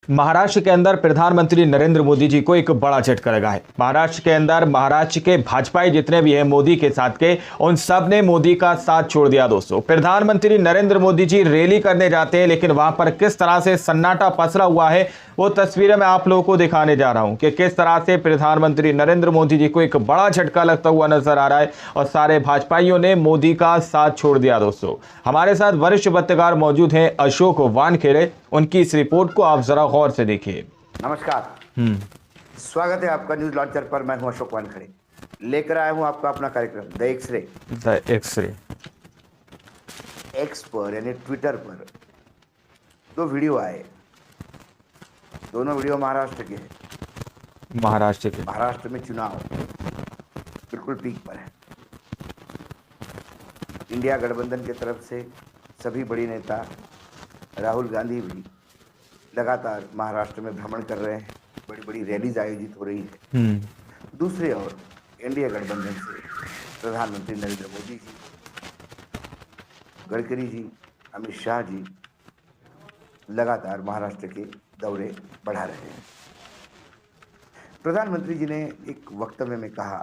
महाराष्ट्र के अंदर प्रधानमंत्री नरेंद्र मोदी जी को एक बड़ा झटका लगा है। महाराष्ट्र के अंदर महाराष्ट्र के भाजपाई जितने भी हैं मोदी के साथ के, उन सब ने मोदी का साथ छोड़ दिया। दोस्तों, प्रधानमंत्री नरेंद्र मोदी जी रैली करने जाते हैं, लेकिन वहां पर किस तरह से सन्नाटा पसरा हुआ है वो तस्वीरें मैं आप लोगों को दिखाने जा रहा हूं कि किस तरह से प्रधानमंत्री नरेंद्र मोदी जी को एक बड़ा झटका लगता हुआ नजर आ रहा है और सारे भाजपाइयों ने मोदी का साथ छोड़ दिया। दोस्तों, हमारे साथ वरिष्ठ पत्रकार मौजूद हैं अशोक वानखेड़े। उनकी इस रिपोर्ट को आप जरा गौर से देखिए। नमस्कार, स्वागत है आपका न्यूज लॉन्चर पर। मैं हूं अशोक वानखेड़े, लेकर आया हूं आपका अपना कार्यक्रम द एक्सरे। एक्स पर यानी ट्विटर पर दो वीडियो आए। दोनों वीडियो महाराष्ट्र के हैं। महाराष्ट्र में चुनाव बिल्कुल पीक पर है। इंडिया गठबंधन की तरफ से सभी बड़ी नेता राहुल गांधी भी लगातार महाराष्ट्र में भ्रमण कर रहे हैं। बड़ी बड़ी रैलीज आयोजित हो रही है। दूसरी ओर इंडिया गठबंधन से प्रधानमंत्री नरेंद्र मोदी जी, गडकरी जी, अमित शाह जी लगातार महाराष्ट्र के दौरे बढ़ा रहे हैं। प्रधानमंत्री जी ने एक वक्तव्य में कहा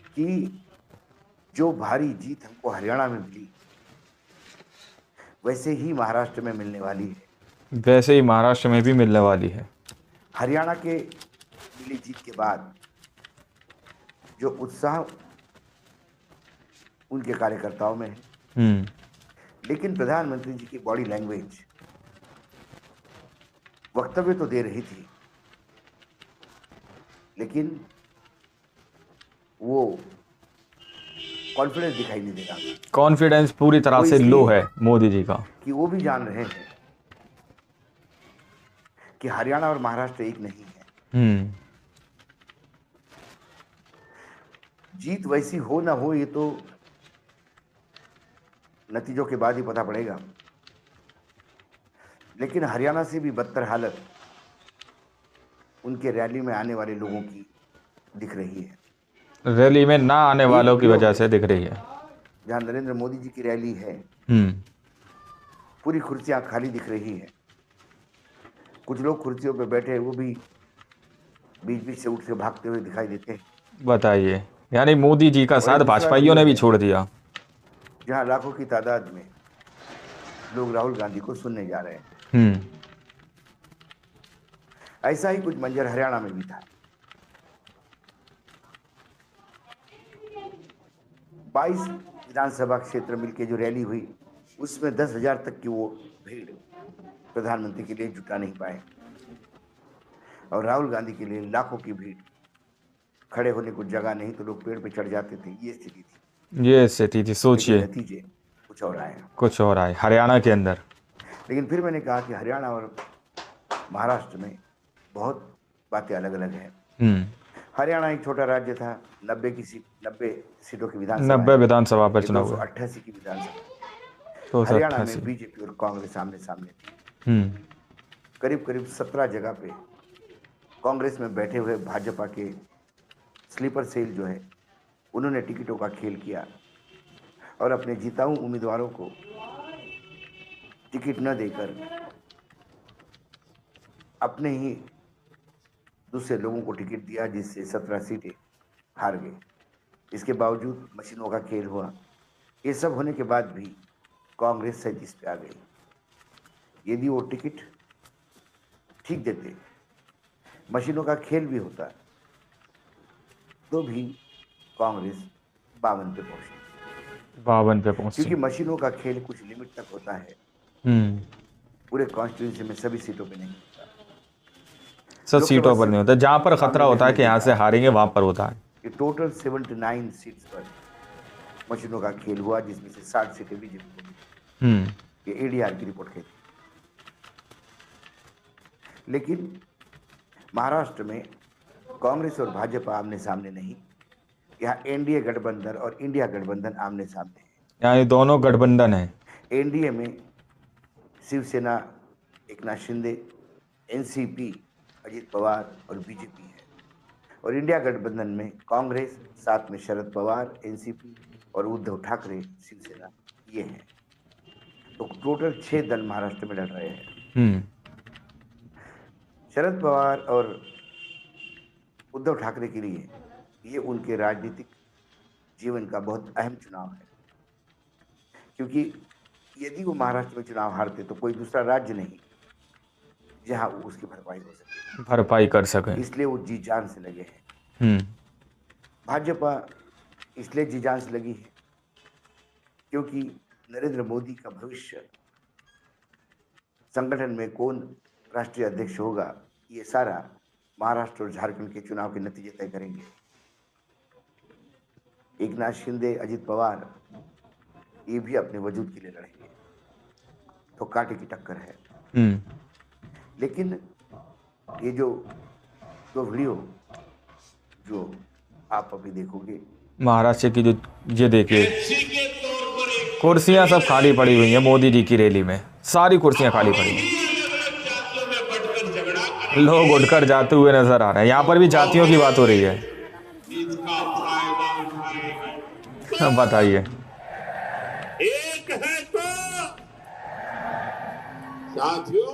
कि जो भारी जीत हमको हरियाणा में मिली वैसे ही महाराष्ट्र में मिलने वाली है। वैसे ही महाराष्ट्र में भी मिलने वाली है। हरियाणा के मिली जीत के बाद जो उत्साह उनके कार्यकर्ताओं में है, लेकिन प्रधानमंत्री जी की बॉडी लैंग्वेज वक्तव्य तो दे रही थी, लेकिन वो कॉन्फिडेंस दिखाई नहीं दे रहा। कॉन्फिडेंस पूरी तरह से लो है मोदी जी का, कि वो भी जान रहे हैं कि हरियाणा और महाराष्ट्र एक नहीं है। जीत वैसी हो ना हो ये तो नतीजों के बाद ही पता पड़ेगा, लेकिन हरियाणा से भी बदतर हालत उनके रैली में आने वाले लोगों की दिख रही है। रैली में ना आने वालों की वजह से दिख रही है। जहां नरेंद्र मोदी जी की रैली है, पूरी कुर्सियां खाली दिख रही है। कुछ लोग कुर्सियों पर बैठे वो भी बीच बीच से उठ के भागते हुए दिखाई देते हैं। बताइए, यानी मोदी जी का साथ भाजपाइयों ने भी छोड़ दिया। जहां लाखों की तादाद में लोग राहुल गांधी को सुनने जा रहे हैं। ऐसा ही कुछ मंजर हरियाणा में भी था। 22 विधानसभा क्षेत्र मिलकर जो रैली हुई उसमें 10,000 तक की वो भीड़ प्रधानमंत्री के लिए जुटा नहीं पाए, और राहुल गांधी के लिए लाखों की भीड़। खड़े होने को जगह नहीं तो लोग पेड़ पे चढ़ जाते थे। ये स्थिति थी। सोचिए, नतीजे कुछ और आए हरियाणा के अंदर। लेकिन फिर मैंने कहा कि हरियाणा और महाराष्ट्र में बहुत बातें अलग अलग हैं। हरियाणा एक छोटा राज्य था। 90 सीटों की विधानसभा, 90 विधानसभा पर चुनाव हुआ। 288 की विधानसभा। हरियाणा में बीजेपी और कांग्रेस आमने सामने थी। करीब करीब 17 जगह पे कांग्रेस में बैठे हुए भाजपा के स्लीपर सेल जो है उन्होंने टिकटों का खेल किया और अपने जीताऊ उम्मीदवारों को टिकट न देकर अपने ही दूसरे लोगों को टिकट दिया, जिससे 17 सीटें हार गए। इसके बावजूद मशीनों का खेल हुआ। ये सब होने के बाद भी कांग्रेस 37 पे आ गई। यदि वो टिकट ठीक देते, मशीनों का खेल भी होता, तो भी कांग्रेस 52 पे पहुंची। क्योंकि मशीनों का खेल कुछ लिमिट तक होता है। पूरे कॉन्स्टिट्यूंसी में सभी सीटों पे नहीं होता। सब सीटों पर नहीं होता। जहां पर खतरा होता है कि यहाँ से हारेंगे वहां पर होता है। ये टोटल 79 सीट्स पर मशीनों का खेल हुआ, जिसमें से 60 सीटें बीजेपी को मिली। ये एडीआर की रिपोर्ट कहती है। लेकिन महाराष्ट्र में कांग्रेस और भाजपा आमने सामने नहीं, यहाँ एनडीए गठबंधन और इंडिया गठबंधन आमने सामने है। यहाँ दोनों गठबंधन है। एनडीए में शिवसेना एकनाथ शिंदे, एनसीपी अजित पवार और बीजेपी है, और इंडिया गठबंधन में कांग्रेस, साथ में शरद पवार, एनसीपी और उद्धव ठाकरे शिवसेना, ये हैं। तो टोटल 6 दल महाराष्ट्र में लड़ रहे हैं। हम्म। शरद पवार और उद्धव ठाकरे के लिए ये उनके राजनीतिक जीवन का बहुत अहम चुनाव है, क्योंकि यदि वो महाराष्ट्र में चुनाव हारते तो कोई दूसरा राज्य नहीं जहां वो उसकी भरपाई हो सके, भरपाई कर सकें। इसलिए वो जी जान से लगे हैं। हम्म। भाजपा इसलिए जी जान से लगी है क्योंकि नरेंद्र मोदी का भविष्य, संगठन में कौन राष्ट्रीय अध्यक्ष होगा, ये सारा महाराष्ट्र और झारखंड के चुनाव के नतीजे तय करेंगे। एकनाथ शिंदे, अजित पवार ये भी अपने वजूद के लिए लड़ेंगे, तो कांटे की टक्कर है। हम्म। लेकिन ये जो दो वीडियो जो आप अभी देखोगे, महाराष्ट्र की जो, ये देखिए कुर्सियां सब खाली पड़ी हुई हैं मोदी जी की रैली में, सारी कुर्सियां खाली पड़ी हैं, लोग उठकर जाते हुए नजर आ रहे हैं। यहाँ पर भी जातियों की बात हो रही है। बताइए। एक है तो साथियों,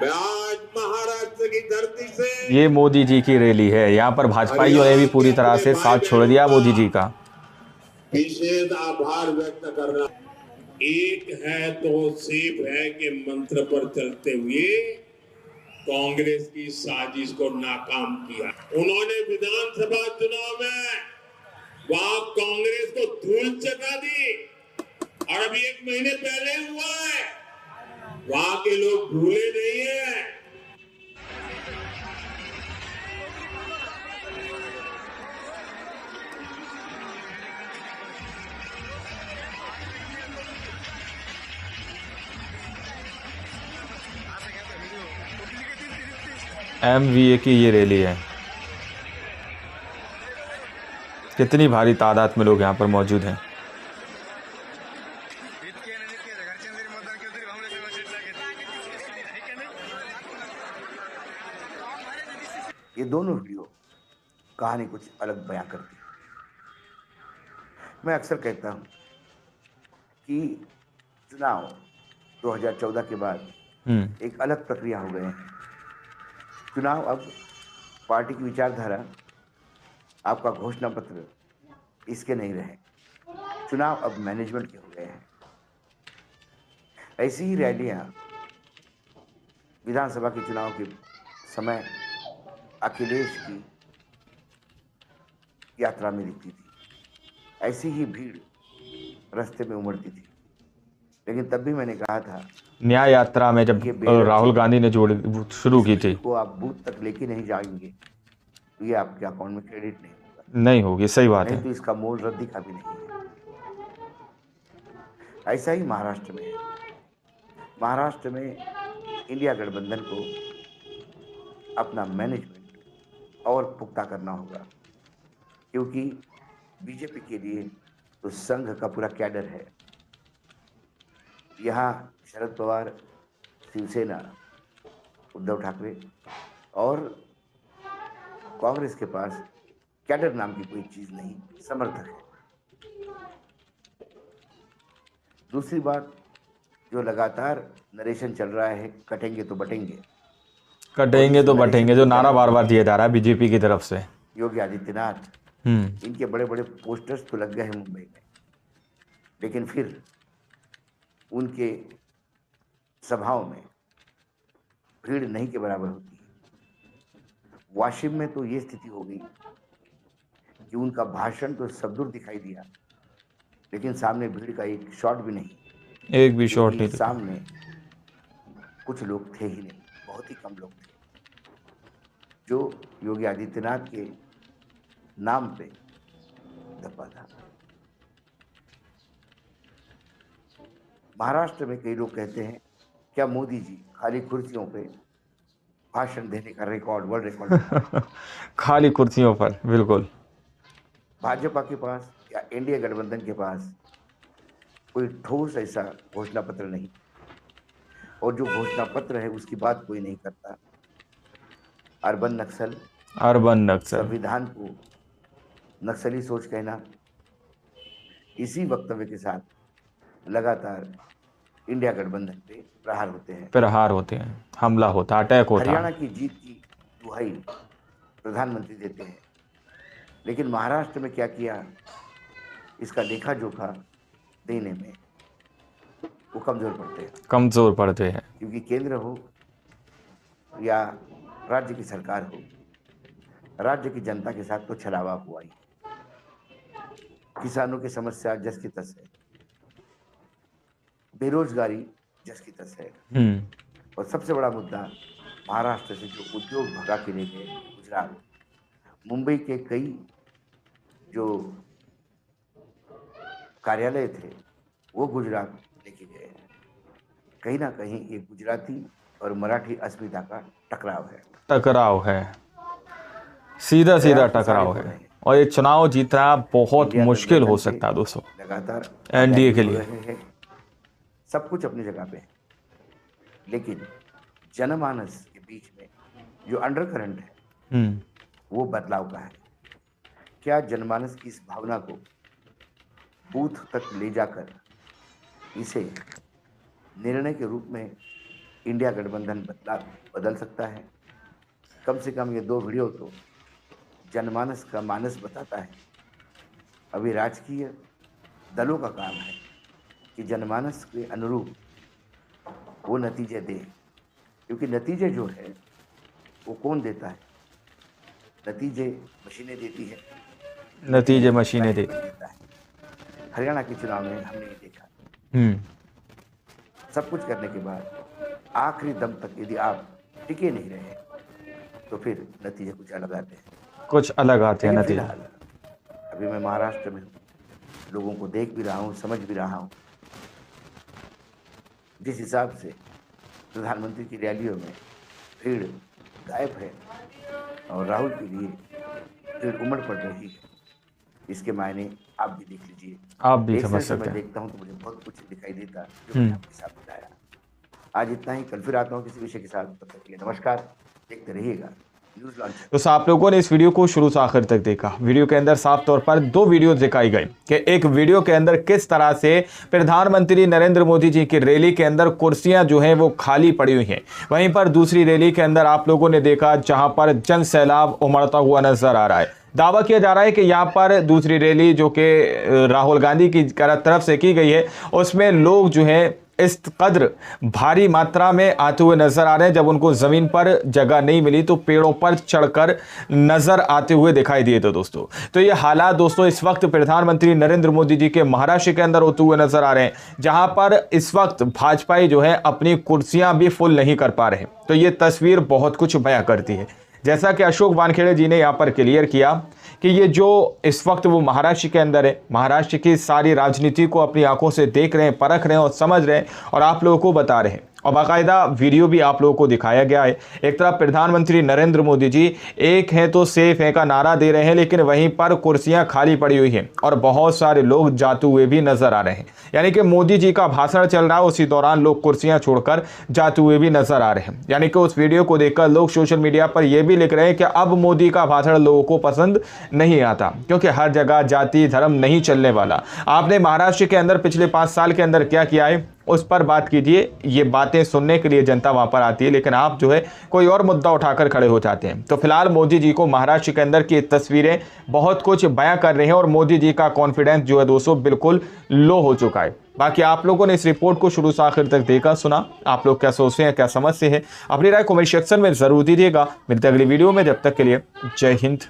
मैं आज महाराष्ट्र की धरती से ये मोदी जी की रैली है। यहाँ पर भाजपाइयों ने भी पूरी तरह से साथ छोड़ दिया मोदी जी का। विशेष आभार व्यक्त करना। एक है तो सेब है के मंत्र पर चलते हुए कांग्रेस की साजिश को नाकाम किया। उन्होंने विधानसभा चुनाव में वहां कांग्रेस को धूल चटा दी, और अभी 1 महीने पहले हुआ है, वहां के लोग भूले नहीं है। MVA की ये रैली है। कितनी भारी तादाद में लोग यहाँ पर मौजूद हैं। ये दोनों वीडियो कहानी कुछ अलग बयां करती है। मैं अक्सर कहता हूं कि चुनाव 2014 के बाद एक अलग प्रक्रिया हो गए हैं। चुनाव अब पार्टी की विचारधारा, आपका घोषणा पत्र इसके नहीं रहे। चुनाव अब मैनेजमेंट के हो गए हैं। ऐसी ही रैलियां विधानसभा के चुनाव के समय अखिलेश की यात्रा में दिखती थी। ऐसी ही भीड़ रास्ते में उमड़ती थी। लेकिन तब भी मैंने कहा था, न्याय यात्रा में जब राहुल गांधी ने शुरू की थी, को आप बूथ तक लेके नहीं जाएंगे तो ये आपके अकाउंट में क्रेडिट नहीं होगा, नहीं होगी। सही बात नहीं है। तो इसका मोल रद्दी का भी नहीं है। ऐसा ही महाराष्ट्र में है। महाराष्ट्र में इंडिया गठबंधन को अपना मैनेजमेंट और पुख्ता करना होगा, क्योंकि बीजेपी के लिए तो संघ का पूरा कैडर है। यहाँ शरद पवार, शिवसेना, उद्धव ठाकरे और कांग्रेस के पास कैडर नाम की कोई चीज नहीं, समर्थक है। दूसरी बात, जो लगातार नरेशन चल रहा है, कटेंगे तो बटेंगे, कटेंगे तो बटेंगे, जो नारा बार बार दिया जा रहा है बीजेपी की तरफ से। योगी आदित्यनाथ, इनके बड़े बड़े पोस्टर्स तो लग गए हैं मुंबई में, लेकिन फिर उनके सभाओं में भीड़ नहीं के बराबर होती है। वाशिम में तो ये स्थिति हो गई कि उनका भाषण तो सबदूर दिखाई दिया, लेकिन सामने भीड़ का एक शॉट भी नहीं, एक भी शॉट नहीं। सामने कुछ लोग थे ही नहीं, बहुत ही कम लोग थे जो योगी आदित्यनाथ के नाम पे धब्बा था। महाराष्ट्र में कई लोग कहते हैं, क्या मोदी जी खाली कुर्सियों पे भाषण देने का रिकॉर्ड, वर्ल्ड रिकॉर्ड खाली कुर्सियों पर, बिल्कुल। भाजपा के पास या एनडीए गठबंधन के पास कोई ठोस ऐसा घोषणा पत्र नहीं, और जो घोषणा पत्र है उसकी बात कोई नहीं करता। अर्बन नक्सल, संविधान को नक्सली सोच कहना, इसी वक्तव्य के साथ लगातार इंडिया गठबंधन पे प्रहार होते हैं। प्रहार होते हैं, हमला होता, अटैक होता। हरियाणा की जीत की दुहाई प्रधानमंत्री देते हैं, लेकिन महाराष्ट्र में क्या किया, इसका लेखा जोखा देने में वो कमजोर पड़ते हैं। कमजोर पड़ते हैं। क्योंकि केंद्र हो या राज्य की सरकार हो, राज्य की जनता के साथ तो छलावा हुआ ही। किसानों की समस्या जस की तस है, बेरोजगारी जस की तस है, और सबसे बड़ा मुद्दा महाराष्ट्र से जो उद्योग भगा के ले गए गुजरात, मुंबई के कई जो कार्यालय थे वो गुजरात लेके गए। कहीं ना कहीं एक गुजराती और मराठी अस्मिता का टकराव है। टकराव है, सीधा सीधा टकराव है, और ये चुनाव जीतना बहुत मुश्किल हो सकता है दोस्तों लगातार एनडीए के लिए। सब कुछ अपनी जगह पे है, लेकिन जनमानस के बीच में जो अंडर करंट है वो बदलाव का है। क्या जनमानस की इस भावना को बूथ तक ले जाकर इसे निर्णय के रूप में इंडिया गठबंधन बदल सकता है? कम से कम ये 2 वीडियो तो जनमानस का मानस बताता है। अभी राजकीय दलों का काम है कि जनमानस के अनुरूप वो नतीजे दे, क्योंकि नतीजे जो है वो कौन देता है? नतीजे मशीनें देती है, नतीजे मशीनें देती है। हरियाणा के चुनाव में हमने ये देखा, सब कुछ करने के बाद आखिरी दम तक यदि आप टिके नहीं रहे तो फिर नतीजे कुछ अलग आते हैं, कुछ अलग आते हैं नतीजे। अभी मैं महाराष्ट्र में हूँ, लोगों को देख भी रहा हूँ, समझ भी रहा हूँ। जिस हिसाब से प्रधानमंत्री की रैलियों में भीड़ गायब है और राहुल के लिए भीड़ उमड़ पड़ रही है, इसके मायने आप भी देख लीजिए, आप भी समझ सकते हैं। मैं देखता हूँ तो मुझे बहुत कुछ दिखाई देता जो मैंने आपके साथ बताया। आज इतना ही, कल फिर आता हूँ किसी विषय के साथ। तब तक के लिए नमस्कार, देखते रहिएगा न्यूज़ लॉन्च। तो आप लोगों ने इस वीडियो को शुरू से आखिर तक देखा। वीडियो के अंदर साफ तौर पर 2 वीडियो दिखाई गई कि एक वीडियो के अंदर किस तरह से प्रधानमंत्री नरेंद्र मोदी जी की रैली के अंदर कुर्सियां जो हैं वो खाली पड़ी हुई हैं। वहीं पर दूसरी रैली के अंदर आप लोगों ने देखा जहां पर जन सैलाब उमड़ता हुआ नजर आ रहा है। दावा किया जा रहा है कि यहाँ पर दूसरी रैली जो कि राहुल गांधी की तरफ से की गई है, उसमें लोग जो है इस कद्र भारी मात्रा में आते हुए नजर आ रहे हैं। जब उनको जमीन पर जगह नहीं मिली तो पेड़ों पर चढ़कर नजर आते हुए दिखाई दिए थे दोस्तों। तो ये हालात दोस्तों इस वक्त प्रधानमंत्री नरेंद्र मोदी जी के महाराष्ट्र के अंदर होते हुए नजर आ रहे हैं, जहां पर इस वक्त भाजपाई जो है अपनी कुर्सियां भी फुल नहीं कर पा रहे हैं। तो ये तस्वीर बहुत कुछ बयां करती है। जैसा कि अशोक वानखेड़े जी ने यहाँ पर क्लियर किया कि ये जो इस वक्त वो महाराष्ट्र के अंदर है, महाराष्ट्र की सारी राजनीति को अपनी आंखों से देख रहे हैं, परख रहे हैं और समझ रहे हैं और आप लोगों को बता रहे हैं। और बाकायदा वीडियो भी आप लोगों को दिखाया गया है। एक तरफ प्रधानमंत्री नरेंद्र मोदी जी एक है तो सेफ है का नारा दे रहे हैं, लेकिन वहीं पर कुर्सियां खाली पड़ी हुई हैं और बहुत सारे लोग जाते हुए भी नजर आ रहे हैं। यानी कि मोदी जी का भाषण चल रहा है, उसी दौरान लोग कुर्सियां छोड़कर जाते हुए भी नजर आ रहे हैं। यानी कि उस वीडियो को देखकर लोग सोशल मीडिया पर यह भी लिख रहे हैं कि अब मोदी का भाषण लोगों को पसंद नहीं आता, क्योंकि हर जगह जाति धर्म नहीं चलने वाला। आपने महाराष्ट्र के अंदर पिछले 5 साल के अंदर क्या किया है उस पर बात कीजिए। ये बातें सुनने के लिए जनता वहां पर आती है, लेकिन आप जो है कोई और मुद्दा उठाकर खड़े हो जाते हैं। तो फिलहाल मोदी जी को महाराष्ट्र के अंदर की तस्वीरें बहुत कुछ बयां कर रही हैं और मोदी जी का कॉन्फिडेंस जो है दोस्तों बिल्कुल लो हो चुका है। बाकी आप लोगों ने इस रिपोर्ट को शुरू से आखिर तक देखा, सुना। आप लोग क्या सोचते हैं, क्या समझते हैं, अपनी राय कमेंट सेक्शन में जरूर दीजिएगा। मिलते अगली वीडियो में, जब तक के लिए जय हिंद।